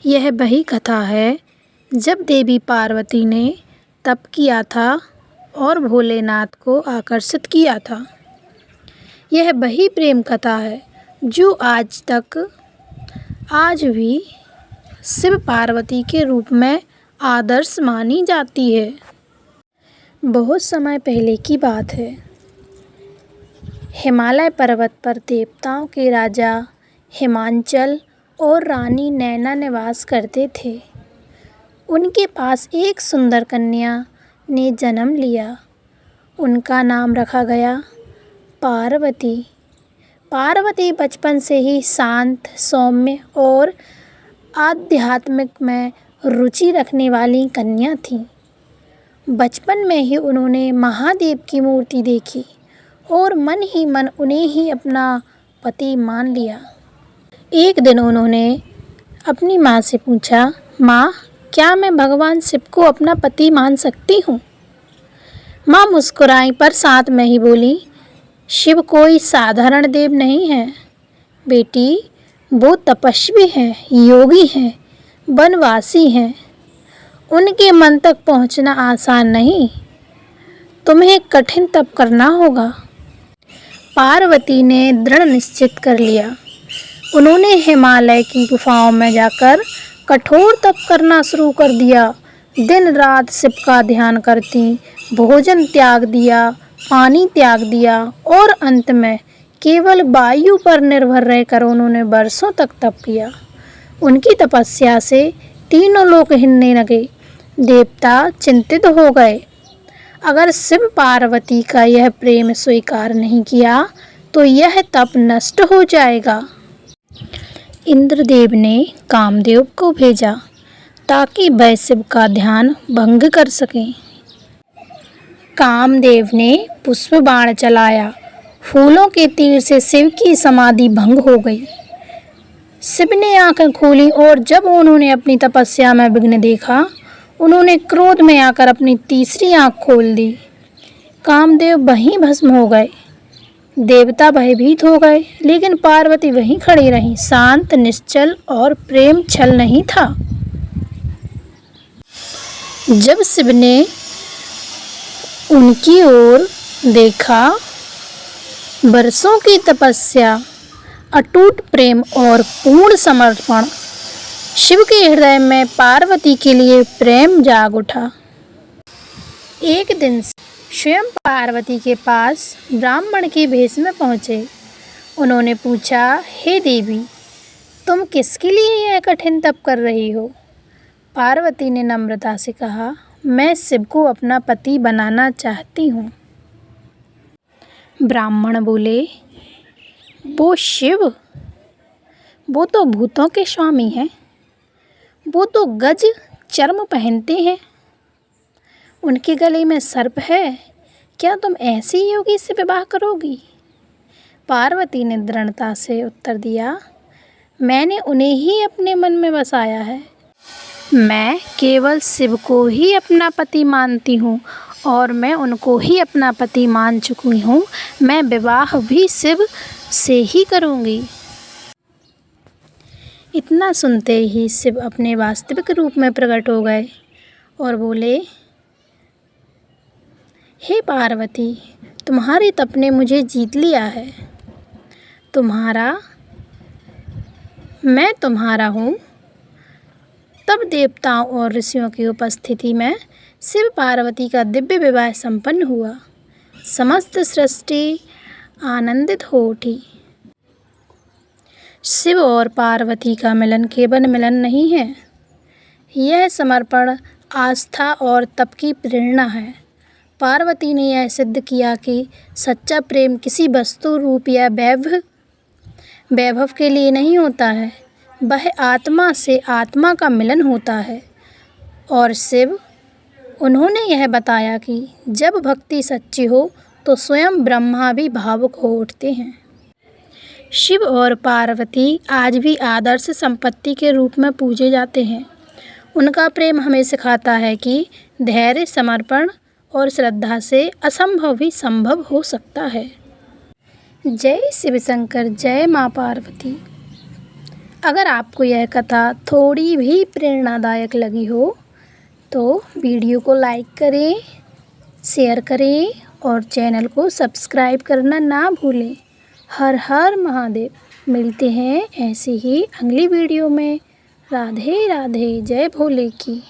यह वही कथा है जब देवी पार्वती ने तप किया था और भोलेनाथ को आकर्षित किया था। यह वही प्रेम कथा है जो आज भी शिव पार्वती के रूप में आदर्श मानी जाती है। बहुत समय पहले की बात है। हिमालय पर्वत पर देवताओं के राजा हिमांचल और रानी नैना निवास करते थे। उनके पास एक सुंदर कन्या ने जन्म लिया। उनका नाम रखा गया पार्वती। पार्वती बचपन से ही शांत, सौम्य और आध्यात्मिक में रुचि रखने वाली कन्या थी। बचपन में ही उन्होंने महादेव की मूर्ति देखी और मन ही मन उन्हें ही अपना पति मान लिया। एक दिन उन्होंने अपनी माँ से पूछा, माँ, क्या मैं भगवान शिव को अपना पति मान सकती हूँ? माँ मुस्कुराई पर साथ में ही बोली, शिव कोई साधारण देव नहीं है बेटी, वो तपस्वी हैं, योगी हैं, वनवासी हैं। उनके मन तक पहुँचना आसान नहीं, तुम्हें कठिन तप करना होगा। पार्वती ने दृढ़ निश्चित कर लिया। उन्होंने हिमालय की गुफाओं में जाकर कठोर तप करना शुरू कर दिया। दिन रात शिव का ध्यान करती, भोजन त्याग दिया, पानी त्याग दिया और अंत में केवल वायु पर निर्भर रहकर उन्होंने वर्षों तक तप किया। उनकी तपस्या से तीनों लोक हिलने लगे। देवता चिंतित हो गए। अगर शिव पार्वती का यह प्रेम स्वीकार नहीं किया तो यह तप नष्ट हो जाएगा। इंद्रदेव ने कामदेव को भेजा ताकि वह शिव का ध्यान भंग कर सकें। कामदेव ने पुष्प बाण चलाया। फूलों के तीर से शिव की समाधि भंग हो गई। शिव ने आंखें खोली और जब उन्होंने अपनी तपस्या में विघ्न देखा, उन्होंने क्रोध में आकर अपनी तीसरी आंख खोल दी। कामदेव वहीं भस्म हो गए। देवता भयभीत हो गए, लेकिन पार्वती वहीं खड़ी रहीं, शांत, निश्चल और प्रेम छल नहीं था। जब शिव ने उनकी ओर देखा, वर्षों की तपस्या, अटूट प्रेम और पूर्ण समर्पण, शिव के हृदय में पार्वती के लिए प्रेम जाग उठा। एक दिन स्वयं पार्वती के पास ब्राह्मण के भेष में पहुँचे। उन्होंने पूछा, हे देवी, तुम किसके लिए यह कठिन तप कर रही हो? पार्वती ने नम्रता से कहा, मैं शिव को अपना पति बनाना चाहती हूँ। ब्राह्मण बोले, वो शिव? वो तो भूतों के स्वामी हैं। वो तो गज चर्म पहनते हैं। उनके गले में सर्प है। क्या तुम ऐसी योगी से विवाह करोगी? पार्वती ने दृढ़ता से उत्तर दिया, मैंने उन्हें ही अपने मन में बसाया है। मैं केवल शिव को ही अपना पति मानती हूँ और मैं उनको ही अपना पति मान चुकी हूँ। मैं विवाह भी शिव से ही करूँगी। इतना सुनते ही शिव अपने वास्तविक रूप में प्रकट हो गए और बोले, हे पार्वती, तुम्हारे तप ने मुझे जीत लिया है। मैं तुम्हारा हूँ। तब देवताओं और ऋषियों की उपस्थिति में शिव पार्वती का दिव्य विवाह संपन्न हुआ। समस्त सृष्टि आनंदित हो उठी। शिव और पार्वती का मिलन केवल मिलन नहीं है, यह समर्पण, आस्था और तप की प्रेरणा है। पार्वती ने यह सिद्ध किया कि सच्चा प्रेम किसी वस्तु, रूप या वैभव के लिए नहीं होता है, वह आत्मा से आत्मा का मिलन होता है। और शिव, उन्होंने यह बताया कि जब भक्ति सच्ची हो तो स्वयं ब्रह्मा भी भावुक हो उठते हैं। शिव और पार्वती आज भी आदर्श संपत्ति के रूप में पूजे जाते हैं। उनका प्रेम हमें सिखाता है कि धैर्य, समर्पण और श्रद्धा से असंभव भी संभव हो सकता है। जय शिव शंकर, जय माँ पार्वती। अगर आपको यह कथा थोड़ी भी प्रेरणादायक लगी हो तो वीडियो को लाइक करें, शेयर करें और चैनल को सब्सक्राइब करना ना भूलें। हर हर महादेव। मिलते हैं ऐसे ही अगली वीडियो में। राधे राधे। जय भोले की।